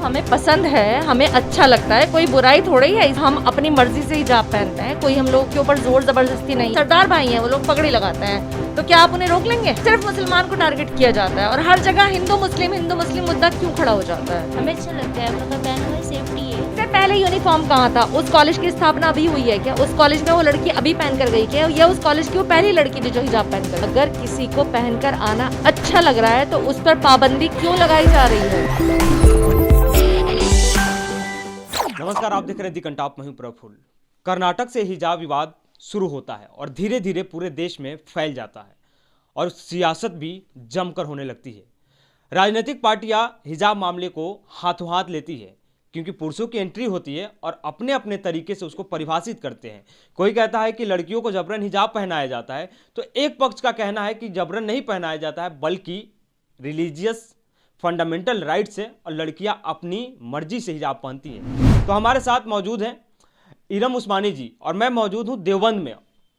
हिजाब हमें पसंद है, हमें अच्छा लगता है, कोई बुराई थोड़ी है। हम अपनी मर्जी से हिजाब पहनते हैं, कोई हम लोग के ऊपर जोर जबरदस्ती नहीं। सरदार भाई हैं, वो लोग पगड़ी लगाते हैं, तो क्या आप उन्हें रोक लेंगे? सिर्फ मुसलमान को टारगेट किया जाता है और हर जगह हिंदू मुस्लिम मुद्दा क्यों खड़ा हो जाता है? हमें अच्छा लगता है, मतलब पहना हुआ सेफ्टी है। इससे पहले यूनिफॉर्म कहाँ था? उस कॉलेज की स्थापना अभी हुई है क्या? उस कॉलेज में वो लड़की अभी पहन कर गई क्या? या उस कॉलेज की वो पहली लड़की थी जो हिजाब पहन कर? अगर किसी को पहनकर आना अच्छा लग रहा है तो उस पर पाबंदी क्यों लगाई जा रही है? नमस्कार, आप देख रहे हैं दी कंटाप, मैं हूं प्रफुल्ल। कर्नाटक से हिजाब विवाद शुरू होता है और धीरे धीरे पूरे देश में फैल जाता है और सियासत भी जमकर होने लगती है। राजनीतिक पार्टियां हिजाब मामले को हाथों हाथ लेती है क्योंकि पुरुषों की एंट्री होती है और अपने अपने तरीके से उसको परिभाषित करते हैं। कोई कहता है कि लड़कियों को जबरन हिजाब पहनाया जाता है, तो एक पक्ष का कहना है कि जबरन नहीं पहनाया जाता है बल्कि रिलीजियस फंडामेंटल राइट्स है और लड़कियां अपनी मर्जी से हिजाब पहनती हैं। तो हमारे साथ मौजूद हैं इरम उस्मानी जी और मैं मौजूद हूं देवबंद में।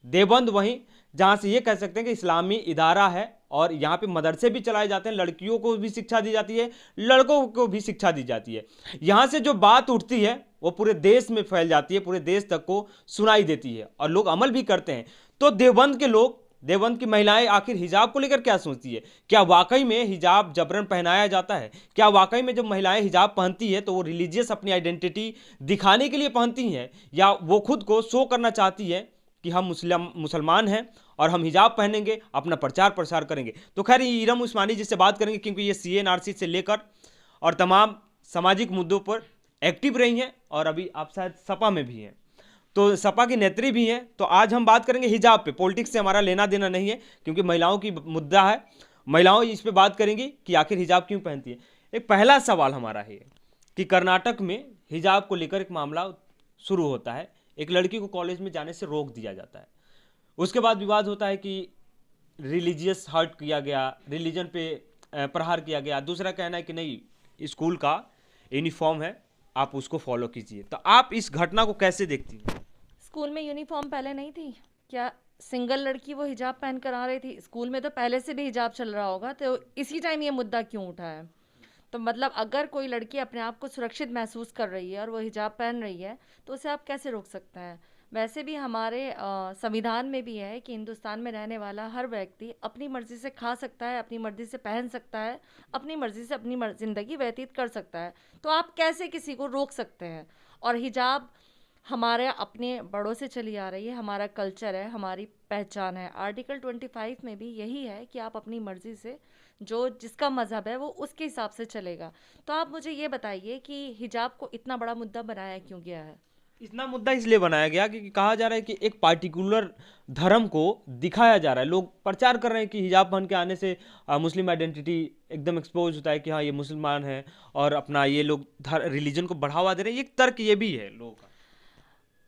देवबंद वहीं जहां से ये कह सकते हैं कि इस्लामी इदारा है और यहाँ पे मदरसे भी चलाए जाते हैं, लड़कियों को भी शिक्षा दी जाती है, लड़कों को भी शिक्षा दी जाती है। यहाँ से जो बात उठती है वो पूरे देश में फैल जाती है, पूरे देश तक को सुनाई देती है और लोग अमल भी करते हैं। तो देवबंद के लोग, देवबंद की महिलाएं आखिर हिजाब को लेकर क्या सोचती है? क्या वाकई में हिजाब जबरन पहनाया जाता है? क्या वाकई में जब महिलाएं हिजाब पहनती है तो वो रिलीजियस अपनी आइडेंटिटी दिखाने के लिए पहनती हैं या वो खुद को शो करना चाहती है कि हम मुसलमान हैं और हम हिजाब पहनेंगे, अपना प्रचार प्रसार करेंगे? तो खैर इरम उस्मानी जी से बात करेंगे क्योंकि ये CA/NRC से लेकर और तमाम सामाजिक मुद्दों पर एक्टिव रही हैं और अभी आप शायद सपा में भी हैं, तो सपा की नेत्री भी हैं। तो आज हम बात करेंगे हिजाब पे। पॉलिटिक्स से हमारा लेना देना नहीं है क्योंकि महिलाओं की मुद्दा है, महिलाओं इस पे बात करेंगी कि आखिर हिजाब क्यों पहनती है। एक पहला सवाल हमारा है कि कर्नाटक में हिजाब को लेकर एक मामला शुरू होता है। एक लड़की को कॉलेज में जाने से रोक दिया जाता है, उसके बाद विवाद होता है कि रिलीजियस हर्ट किया गया, रिलीजन पे प्रहार किया गया। दूसरा कहना है कि नहीं, स्कूल का यूनिफॉर्म है, आप उसको फॉलो कीजिए। तो आप इस घटना को कैसे देखती हैं? स्कूल में यूनिफॉर्म पहले नहीं थी क्या? सिंगल लड़की वो हिजाब पहन कर आ रही थी, स्कूल में तो पहले से भी हिजाब चल रहा होगा, तो इसी टाइम ये मुद्दा क्यों उठा है? तो मतलब अगर कोई लड़की अपने आप को सुरक्षित महसूस कर रही है और वो हिजाब पहन रही है तो उसे आप कैसे रोक सकते हैं? वैसे भी हमारे संविधान में भी है कि हिंदुस्तान में रहने वाला हर व्यक्ति अपनी मर्ज़ी से खा सकता है, अपनी मर्ज़ी से पहन सकता है, अपनी मर्ज़ी से अपनी ज़िंदगी व्यतीत कर सकता है। तो आप कैसे किसी को रोक सकते हैं? और हिजाब हमारे अपने बड़ों से चली आ रही है, हमारा कल्चर है, हमारी पहचान है। आर्टिकल 25 में भी यही है कि आप अपनी मर्ज़ी से, जो जिसका मज़हब है वो उसके हिसाब से चलेगा। तो आप मुझे ये बताइए कि हिजाब को इतना बड़ा मुद्दा बनाया क्यों गया है? इतना मुद्दा इसलिए बनाया गया कि कहा जा रहा है कि एक पार्टिकुलर धर्म को दिखाया जा रहा है। लोग प्रचार कर रहे हैं कि हिजाब पहन के आने से मुस्लिम आइडेंटिटी एकदम एक्सपोज होता है कि हाँ ये मुसलमान है और अपना ये लोग रिलीजन को बढ़ावा दे रहे हैं। एक तर्क ये भी है लोगों का।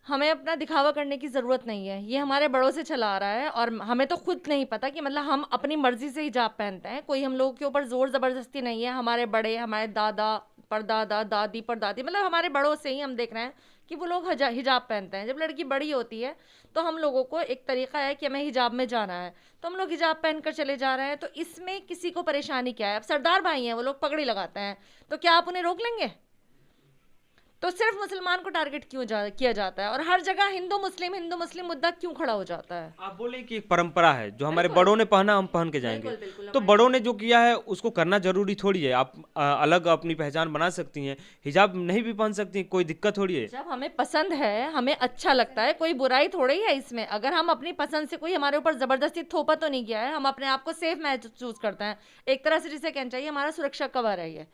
हमें अपना दिखावा करने की ज़रूरत नहीं है, ये हमारे बड़ों से चला आ रहा है और हमें तो खुद नहीं पता कि मतलब हम अपनी मर्ज़ी से हिजाब पहनते हैं, कोई हम लोगों के ऊपर ज़ोर ज़बरदस्ती नहीं है। हमारे बड़े, हमारे दादा परदादा, दादी परदादी, मतलब हमारे बड़ों से ही हम देख रहे हैं कि वो लोग हिजाब पहनते हैं। जब लड़की बड़ी होती है तो हम लोगों को एक तरीक़ा है कि हमें हिजाब में जाना है, तो हम लोग हिजाब पहन कर चले जा रहे हैं। तो इसमें किसी को परेशानी क्या है? अब सरदार भाई हैं, वो लोग पगड़ी लगाते हैं, तो क्या आप उन्हें रोक लेंगे? तो सिर्फ मुसलमान को टारगेट क्यों किया जाता है और हर जगह हिंदू मुस्लिम मुद्दा क्यों खड़ा हो जाता है? आप बोले कि एक परंपरा है जो हमारे बड़ों ने पहना, हम पहन के जाएंगे। बिल्कुल, तो बड़ों ने जो किया है उसको करना जरूरी थोड़ी है। आप अलग अपनी पहचान बना सकती हैं, हिजाब नहीं भी पहन सकती हैं, कोई दिक्कत थोड़ी है। जब हमें पसंद है, हमें अच्छा लगता है, कोई बुराई थोड़ी है इसमें। अगर हम अपनी पसंद से, कोई हमारे ऊपर जबरदस्ती थोपा तो नहीं गया है, हम अपने आप को सेफ महसूस करते हैं। एक तरह से जिसे कहना चाहिए हमारा सुरक्षा कवर है ये।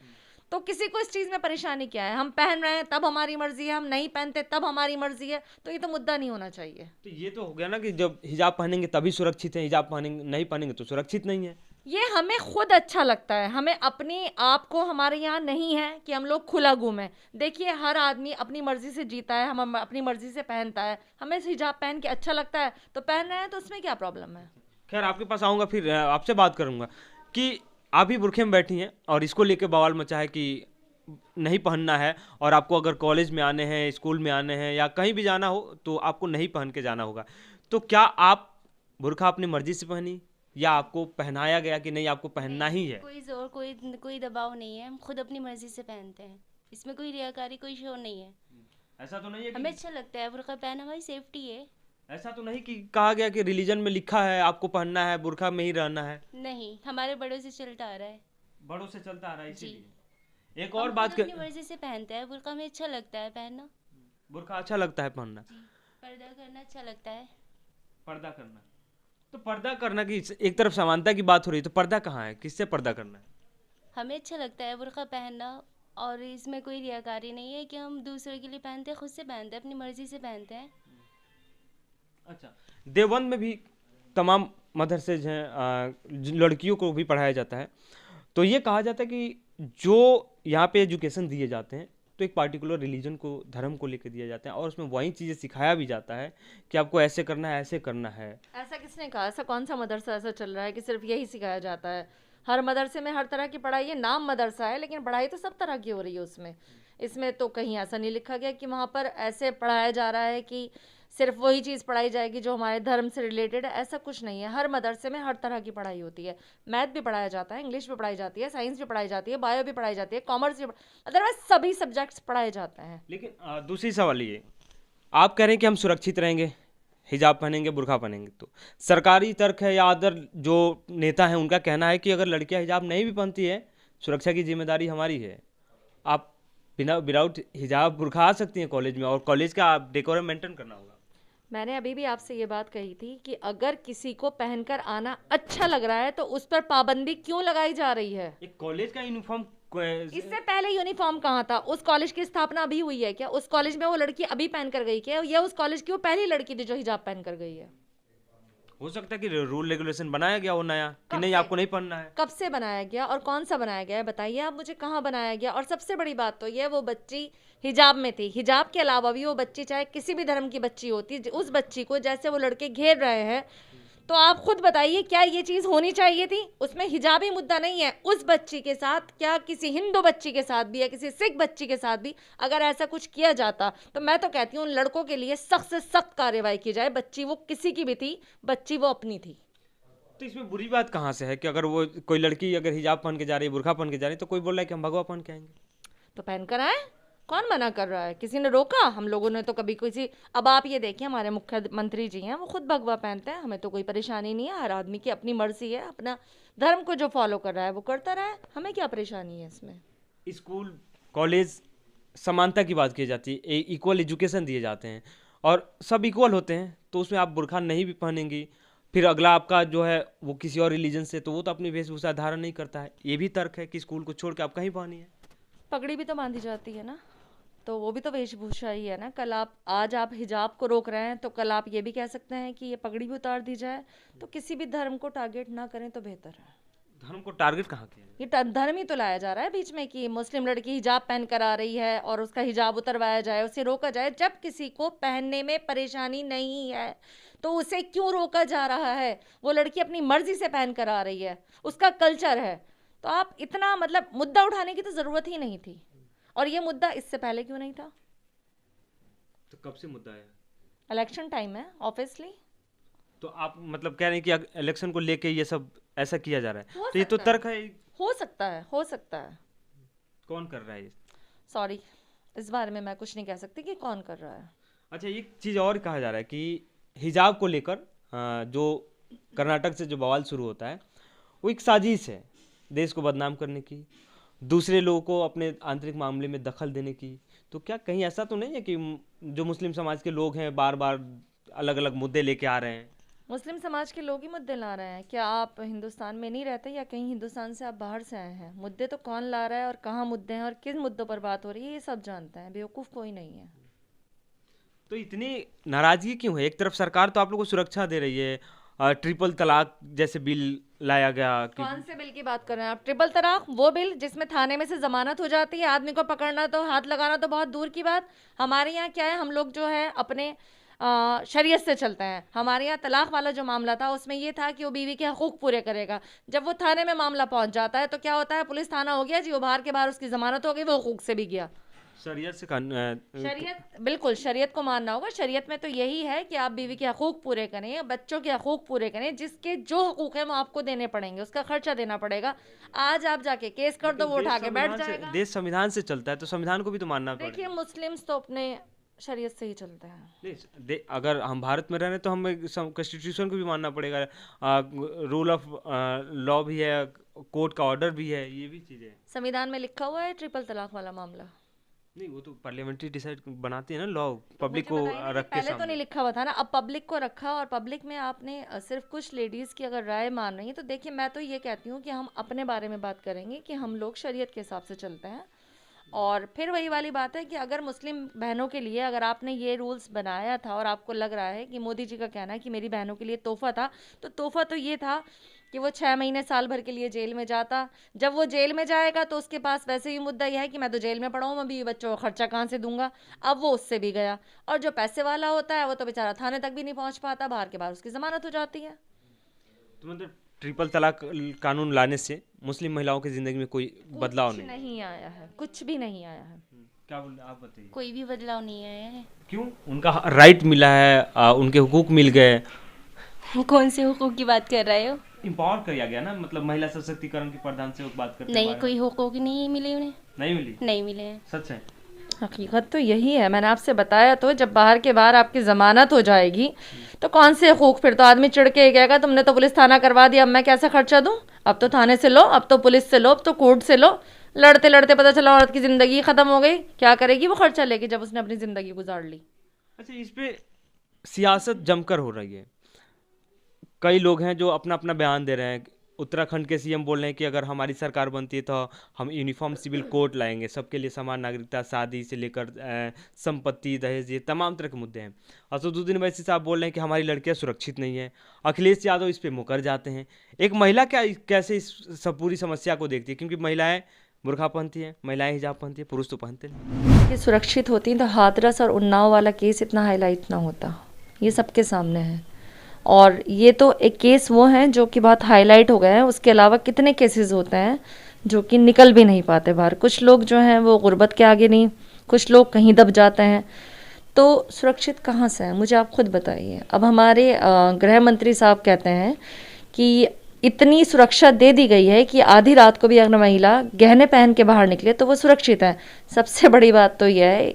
तो किसी को इस चीज़ में परेशानी क्या है? हम पहन रहे हैं तब हमारी मर्जी है, हम नहीं पहनते तब हमारी मर्जी है, तो ये तो मुद्दा नहीं होना चाहिए। तो ये तो हो गया ना कि जब हिजाब पहनेंगे तभी सुरक्षित है, हिजाब पहनेंगे नहीं पहनेंगे तो सुरक्षित नहीं है। ये हमें खुद अच्छा लगता है, हमें अपने आप को, हमारे यहाँ नहीं है कि हम लोग खुला घूमें। देखिए हर आदमी अपनी मर्जी से जीता है, हम अपनी मर्जी से पहनता है। हमें हिजाब पहन के अच्छा लगता है तो पहन रहे हैं, तो उसमें क्या प्रॉब्लम है? खैर आपके पास आऊँगा, फिर आपसे बात करूँगा कि आप ही बुरखे में बैठी हैं और इसको लेके बवाल मचा है कि नहीं पहनना है और आपको अगर कॉलेज में आने हैं, स्कूल में आने हैं या कहीं भी जाना हो तो आपको नहीं पहन के जाना होगा। तो क्या आप बुर्का अपनी मर्जी से पहनी या आपको पहनाया गया कि नहीं आपको पहनना ही है? कोई जोर, कोई दबाव नहीं है, हम खुद अपनी मर्जी से पहनते हैं। इसमें कोई रियाकारी कोई शो नहीं है। ऐसा तो नहीं है हमें अच्छा लगता है, बुर्का पहनना हमारी सेफ्टी है। ऐसा तो नहीं कि कहा गया कि रिलीजन में लिखा है आपको पहनना है, बुर्का में ही रहना है। नहीं, हमारे बड़ों से चलता आ रहा है। बड़ों से चलता आ रहा है जी। इसीलिए। एक हम और खुद बात अपनी मर्जी से पहनते हैं, बुर्का में अच्छा लगता है पहनना। बुर्का अच्छा लगता है पहनना, जी। पर्दा करना अच्छा लगता है। पर्दा करना। तो पर्दा करना की एक तरफ समानता की बात हो रही है, तो पर्दा कहाँ है, किससे पर्दा करना है? हमें अच्छा लगता है बुर्का पहनना, और इसमें कोई रियाकारी नहीं है कि हम दूसरों के लिए पहनते हैं, खुद से पहनते हैं, अपनी मर्जी से पहनते हैं। अच्छा, देवबंद में भी तमाम मदरसेज हैं, लड़कियों को भी पढ़ाया जाता है। तो ये कहा जाता है कि जो यहाँ पे एजुकेशन दिए जाते हैं तो एक पार्टिकुलर रिलीजन को, धर्म को लेकर दिया जाता है, और उसमें वही चीज़ें सिखाया भी जाता है कि आपको ऐसे करना है, ऐसे करना है। ऐसा किसने कहा? ऐसा कौन सा मदरसा ऐसा चल रहा है कि सिर्फ यही सिखाया जाता है? हर मदरसे में हर तरह की पढ़ाई है, नाम मदरसा है लेकिन पढ़ाई तो सब तरह की हो रही है उसमें। इसमें तो कहीं ऐसा नहीं लिखा गया कि वहाँ पर ऐसे पढ़ाया जा रहा है कि सिर्फ वही चीज़ पढ़ाई जाएगी जो हमारे धर्म से रिलेटेड है। ऐसा कुछ नहीं है, हर मदरसे में हर तरह की पढ़ाई होती है। मैथ भी पढ़ाया जाता है, इंग्लिश भी पढ़ाई जाती है, साइंस भी पढ़ाई जाती है, बायो भी पढ़ाई जाती है, कॉमर्स भी, अदरवाइज सभी सब्जेक्ट्स पढ़ाए जाते हैं। लेकिन दूसरी सवाल ये, आप कह रहे हैं कि हम सुरक्षित रहेंगे, हिजाब पहनेंगे, बुर्का पहनेंगे, तो सरकारी तर्क है या अदर जो नेता हैं उनका कहना है कि अगर लड़कियां हिजाब नहीं भी पहनती है, सुरक्षा की जिम्मेदारी हमारी है। आप बिना विदाउट हिजाब बुर्का आ सकती हैं कॉलेज में, और कॉलेज का आप डेकोरम मेंटेन करना होगा। मैंने अभी भी आपसे ये बात कही थी कि अगर किसी को पहनकर आना अच्छा लग रहा है तो उस पर पाबंदी क्यों लगाई जा रही है? एक कॉलेज का यूनिफॉर्म इससे पहले यूनिफॉर्म कहाँ था? उस कॉलेज की स्थापना अभी हुई है क्या? उस कॉलेज में वो लड़की अभी पहन कर गई क्या? या उस कॉलेज की वो पहली लड़की थी जो हिजाब पहन कर गई है? हो सकता है कि रूल रेगुलेशन बनाया गया हो नया कि कब नहीं से? आपको नहीं पहनना है। कब से बनाया गया और कौन सा बनाया गया है? बताइए आप मुझे, कहाँ बनाया गया? और सबसे बड़ी बात तो ये, वो बच्ची हिजाब में थी। हिजाब के अलावा भी वो बच्ची, चाहे किसी भी धर्म की बच्ची होती, उस बच्ची को जैसे वो लड़के घेर रहे हैं, तो आप खुद बताइए क्या ये चीज़ होनी चाहिए थी? उसमें हिजाबी मुद्दा नहीं है। उस बच्ची के साथ, क्या किसी हिंदू बच्ची के साथ भी या किसी सिख बच्ची के साथ भी अगर ऐसा कुछ किया जाता तो मैं तो कहती हूँ उन लड़कों के लिए सख्त से सख्त कार्रवाई की जाए। बच्ची वो किसी की भी थी, बच्ची वो अपनी थी। तो इसमें बुरी बात कहाँ से है कि अगर वो कोई लड़की अगर हिजाब पहन के जा रही है, बुर्का पहन के जा रही है, तो कोई बोल रहा है कि हम भगवा पहन के आएंगे। तो पहन कर आए, कौन मना कर रहा है? किसी ने रोका? हम लोगों ने तो कभी किसी, अब आप ये देखिए हमारे मुख्यमंत्री जी हैं, वो खुद भगवा पहनते हैं, हमें तो कोई परेशानी नहीं है। हर आदमी की अपनी मर्जी है, अपना धर्म को जो फॉलो कर रहा है वो करता रहा है, हमें क्या परेशानी है इसमें? स्कूल कॉलेज समानता की बात की जाती है, इक्वल एजुकेशन दिए जाते हैं और सब इक्वल होते हैं, तो उसमें आप बुर्का नहीं भी पहनेंगी, फिर अगला आपका जो है वो किसी और रिलीजन से, तो वो तो अपनी वेशभूषा धारण नहीं करता है। ये भी तर्क है कि स्कूल को छोड़ के आप कहीं पहनिए। पगड़ी भी तो बांधी जाती है ना, तो वो भी तो वेशभूषा ही है ना। कल आप, आज आप हिजाब को रोक रहे हैं तो कल आप ये भी कह सकते हैं कि ये पगड़ी भी उतार दी जाए। तो किसी भी धर्म को टारगेट ना करें तो बेहतर है। धर्म को टारगेट कहाँ किया है? ये धर्म ही तो लाया जा रहा है बीच में कि मुस्लिम लड़की हिजाब पहन कर आ रही है और उसका हिजाब उतरवाया जाए, उसे रोका जाए। जब किसी को पहनने में परेशानी नहीं है तो उसे क्यों रोका जा रहा है? वो लड़की अपनी मर्जी से पहन कर आ रही है, उसका कल्चर है। तो आप इतना, मतलब मुद्दा उठाने की तो ज़रूरत ही नहीं थी। और ये मुद्दा इससे पहले क्यों नहीं था? तो कब से मुद्दा है? इलेक्शन टाइम है ऑब्वियसली। तो आप मतलब कह रहे हैं कि इलेक्शन को लेके ये सब ऐसा किया जा रहा है, हो तो ये तो सकता है। तर्क है। हो सकता है, हो सकता है। कौन कर रहा है ये? सॉरी, इस बारे में मैं कुछ नहीं कह सकती कि कौन कर रहा है। अच्छा, एक चीज़ और कहा जा रहा है कि हिजाब को लेकर जो कर्नाटक से जो बवाल शुरू होता है, वो एक साजिश है देश को बदनाम करने की, दूसरे लोगों को अपने आंतरिक मामले में दखल देने की। तो क्या कहीं ऐसा तो नहीं है कि जो मुस्लिम समाज के लोग हैं बार बार अलग अलग मुद्दे लेके आ रहे हैं? मुस्लिम समाज के लोग ही मुद्दे ला रहे हैं। क्या आप हिंदुस्तान में नहीं रहते या कहीं हिंदुस्तान से आप बाहर से आए हैं? मुद्दे तो कौन ला रहा है और कहाँ मुद्दे हैं और किन मुद्दों पर बात हो रही है, ये सब जानते हैं। बेवकूफ़ कोई नहीं है। तो इतनी नाराजगी क्यों है? एक तरफ सरकार तो आप लोगों को सुरक्षा दे रही है, ट्रिपल तलाक जैसे बिल लाया गया कि कौन से बिल की बात कर रहे हैं आप? ट्रिपल तलाक, वो बिल जिसमें थाने में से जमानत हो जाती है, आदमी को पकड़ना तो, हाथ लगाना तो बहुत दूर की बात। हमारे यहाँ क्या है, हम लोग जो है अपने शरीयत से चलते हैं। हमारे यहाँ तलाक वाला जो मामला था उसमें ये था कि वो बीवी के हकूक़ पूरे करेगा। जब वो थाने में मामला पहुँच जाता है तो क्या होता है, पुलिस थाना हो गया जी, वो बाहर के बाहर उसकी ज़मानत हो गई, वो हकूक़ से भी गया। शरीयत से शरीयत, बिल्कुल शरीयत को मानना होगा। शरीयत में तो यही है कि आप बीवी के हकूक पूरे करें, बच्चों के हकूक पूरे करें, जिसके जो हकूक है वो आपको देने पड़ेंगे, उसका खर्चा देना पड़ेगा। आज आप जाके केस कर दो, वो उठा के बैठ जाएगा। देश संविधान से चलता है तो संविधान को भी तो मानना पड़ेगा। देखिए मुस्लिम्स तो अपने शरीयत से ही चलते हैं। नहीं, अगर हम भारत में रह रहे हैं तो हमें कॉन्स्टिट्यूशन को भी मानना पड़ेगा, रूल ऑफ लॉ भी है, कोर्ट का ऑर्डर भी है, ये भी चीज़ें हैं। संविधान में लिखा हुआ है ट्रिपल तलाक वाला मामला? नहीं, वो तो पार्लियामेंट्री डिसाइड बनाती है ना लॉ, पब्लिक को मुझे बताइए, रख के पहले तो सामने। नहीं लिखा हुआ था ना, अब पब्लिक को रखा, और पब्लिक में आपने सिर्फ कुछ लेडीज़ की अगर राय मान रही है तो देखिए मैं तो ये कहती हूँ कि हम अपने बारे में बात करेंगे कि हम लोग शरीयत के हिसाब से चलते हैं। और फिर वही वाली बात है कि अगर मुस्लिम बहनों के लिए अगर आपने ये रूल्स बनाया था और आपको लग रहा है कि मोदी जी का कहना है कि मेरी बहनों के लिए तोहफा था, तो तोहफा तो ये था कि वो 6 महीने साल भर के लिए जेल में जाता। जब वो जेल में जाएगा तो उसके पास वैसे ही मुद्दा यह है कि मैं तो जेल में पड़ा हूँ, मैं बीवी बच्चों का खर्चा कहाँ से दूंगा। अब वो उससे भी गया, और जो पैसे वाला होता है वो तो बेचारा थाने तक भी नहीं पहुँच पाता, बाहर के बाहर उसकी जमानत हो जाती है। तो मतलब ट्रिपल तलाक कानून लाने से मुस्लिम महिलाओं की जिंदगी में कोई बदलाव कुछ नहीं? नहीं आया है, कुछ भी नहीं आया है। क्या बोल रहे आप बताइए। कोई भी बदलाव नहीं आया है। क्यों? उनका राइट मिला है, उनके हुकूक मिल गए। कौन से हुकूक की बात कर रहे हो? इम्पावर किया गया ना, मतलब महिला सशक्तिकरण की प्रधान से बात करते नहीं, हैं। कोई हुकूक नहीं मिले उन्हें। नहीं मिली? नहीं मिले हैं। सच है। हकीकत तो यही है, मैंने आपसे बताया तो, जब बाहर के बाहर आपकी ज़मानत हो जाएगी तो कौन से हकूक, फिर तो आदमी चिढ़ के कहेगा तुमने तो पुलिस थाना करवा दिया, अब मैं कैसा खर्चा दूं, अब तो थाने से लो, अब तो पुलिस से लो, अब तो कोर्ट से लो। लड़ते लड़ते पता चला औरत की ज़िंदगी ख़त्म हो गई, क्या करेगी वो खर्चा लेके जब उसने अपनी ज़िंदगी गुजार ली। अच्छा, इस पे सियासत जमकर हो रही है। कई लोग हैं जो अपना अपना बयान दे रहे हैं। उत्तराखंड के सीएम बोल रहे हैं कि अगर हमारी सरकार बनती है तो हम यूनिफॉर्म सिविल कोड लाएंगे, सबके लिए समान नागरिकता, शादी से लेकर संपत्ति, दहेज, ये तमाम तरह के मुद्दे हैं। असदुद्दीन ओवैसी साहब बोल रहे हैं कि हमारी लड़कियां सुरक्षित नहीं है। अखिलेश यादव इस पे मुकर जाते हैं। एक महिला कैसे इस सब पूरी समस्या को देखती है? क्योंकि महिलाएं बुर्खा पहनती हैं, महिलाएं हिजाब पहनती हैं, पुरुष तो पहनते नहीं। कि सुरक्षित होती तो हाथरस और उन्नाव वाला केस इतना हाईलाइट ना होता, ये सबके सामने है। और ये तो एक केस वो हैं जो कि बहुत हाईलाइट हो गए हैं, उसके अलावा कितने केसेस होते हैं जो कि निकल भी नहीं पाते बाहर। कुछ लोग जो हैं वो गुर्बत के आगे नहीं, कुछ लोग कहीं दब जाते हैं। तो सुरक्षित कहाँ से है, मुझे आप खुद बताइए। अब हमारे गृह मंत्री साहब कहते हैं कि इतनी सुरक्षा दे दी गई है कि आधी रात को भी अगर महिला गहने पहन के बाहर निकले तो वो सुरक्षित है। सबसे बड़ी बात तो यह है,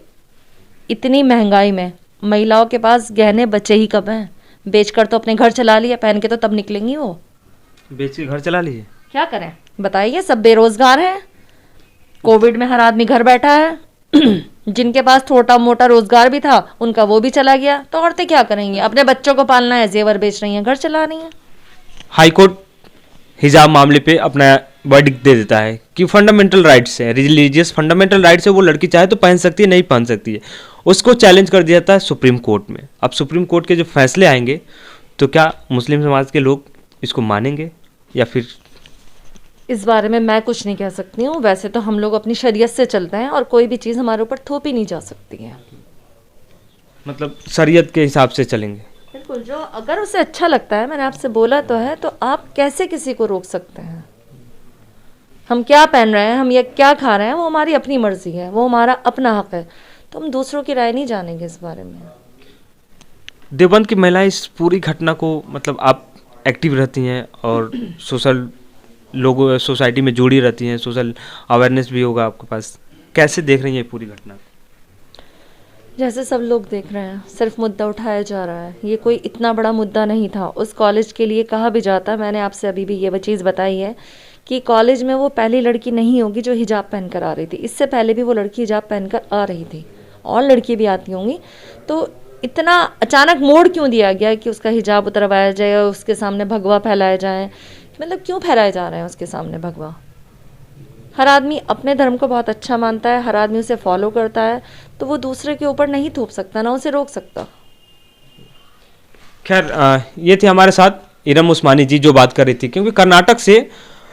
इतनी महंगाई में महिलाओं के पास गहने बचे ही कब हैं? बेचकर तो अपने घर चला लिया, पहन के तो तब निकलेंगी वो। बेच के घर चला लीजिए, क्या करें बताइए, सब बेरोजगार हैं। कोविड में हर आदमी घर बैठा है। जिनके पास छोटा मोटा रोजगार भी था उनका वो भी चला गया, तो औरतें क्या करेंगी? अपने बच्चों को पालना है, जेवर बेच रही हैं, घर चला रही हैं। हाईकोर्ट हिजाब मामले पे अपना वर्डिक्ट दे देता है कि फंडामेंटल राइट्स है, रिलीजियस फंडामेंटल राइट्स है, वो लड़की चाहे तो पहन सकती है, नहीं पहन सकती है। उसको चैलेंज कर दिया जाता है सुप्रीम कोर्ट में। अब सुप्रीम कोर्ट के जो फैसले आएंगे तो क्या मुस्लिम समाज के लोग इसको मानेंगे या फिर? इस बारे में मैं कुछ नहीं कह सकती हूँ। वैसे तो हम लोग अपनी शरीयत से चलते हैं और कोई भी चीज़ हमारे ऊपर थोपी नहीं जा सकती है। मतलब शरीयत के हिसाब से चलेंगे। बिल्कुल, जो अगर उसे अच्छा लगता है, मैंने आपसे बोला तो है, तो आप कैसे किसी को रोक सकते हैं? हम क्या पहन रहे हैं, हम ये क्या खा रहे हैं, वो हमारी अपनी मर्जी है, वो हमारा अपना हक है। तो हम दूसरों की राय नहीं जानेंगे इस बारे में। देवबंद की महिलाएं इस पूरी घटना को, मतलब आप एक्टिव रहती हैं और सोशल लोगों सोसाइटी में जुड़ी रहती हैं, सोशल अवेयरनेस भी होगा आपके पास, कैसे देख रही हैं ये पूरी घटना? जैसे सब लोग देख रहे हैं, सिर्फ मुद्दा उठाया जा रहा है। ये कोई इतना बड़ा मुद्दा नहीं था। उस कॉलेज के लिए कहा भी जाता, मैंने आपसे अभी भी ये चीज़ बताई है कि कॉलेज में वो पहली लड़की नहीं होगी जो हिजाब पहन कर आ रही थी। इससे पहले भी वो लड़की हिजाब पहन कर आ रही थी, और लड़की भी आती होंगी। तो इतना अचानक मोड़ क्यों दिया गया कि उसका हिजाब उतरवाया जाए, उसके सामने भगवा फैलाया जाए? मतलब क्यों फैलाए जा रहे हैं उसके सामने भगवा? हर आदमी अपने धर्म को बहुत अच्छा मानता है, हर आदमी उसे फॉलो करता है, तो वो दूसरे के ऊपर नहीं थोप सकता, ना उसे रोक सकता। खैर, ये थे हमारे साथ इरम उस्मानी जी जो बात कर रही थी, क्योंकि कर्नाटक से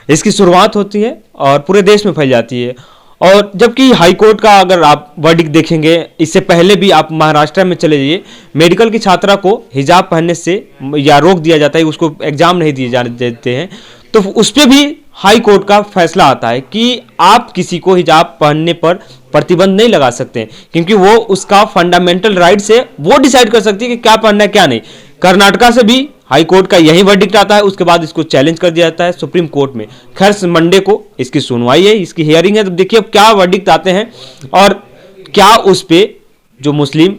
इसकी शुरुआत होती है और पूरे देश में फैल जाती है। और जबकि हाई कोर्ट का अगर आप वर्डिक्ट देखेंगे, इससे पहले भी आप महाराष्ट्र में चले जाइए, मेडिकल की छात्रा को हिजाब पहनने से या रोक दिया जाता है, उसको एग्जाम नहीं दिए जाने देते हैं, तो उस पर भी हाई कोर्ट का फैसला आता है कि आप किसी को हिजाब पहनने पर प्रतिबंध नहीं लगा सकते, क्योंकि वो उसका फंडामेंटल राइट्स है, वो डिसाइड कर सकती है कि क्या पहनना है क्या नहीं। कर्नाटका से भी हाई कोर्ट का यही वर्डिक्ट आता है, उसके बाद इसको चैलेंज कर दिया जाता है सुप्रीम कोर्ट में। खैर मंडे को इसकी सुनवाई है, इसकी हियरिंग है, तो देखिए अब क्या वर्डिक्ट आते हैं और क्या उस पे जो मुस्लिम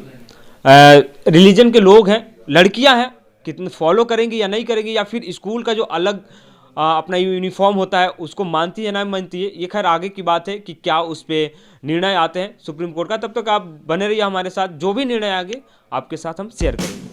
रिलीजन के लोग हैं, लड़कियां हैं, कितने फॉलो करेंगी या नहीं करेंगी, या फिर स्कूल का जो अलग अपना यूनिफॉर्म होता है उसको मानती है ना मानती है। ये खैर आगे की बात है कि क्या उस पर निर्णय आते हैं सुप्रीम कोर्ट का। तब तक आप बने रहिए हमारे साथ, जो भी निर्णय आगे आपके साथ हम शेयर करेंगे।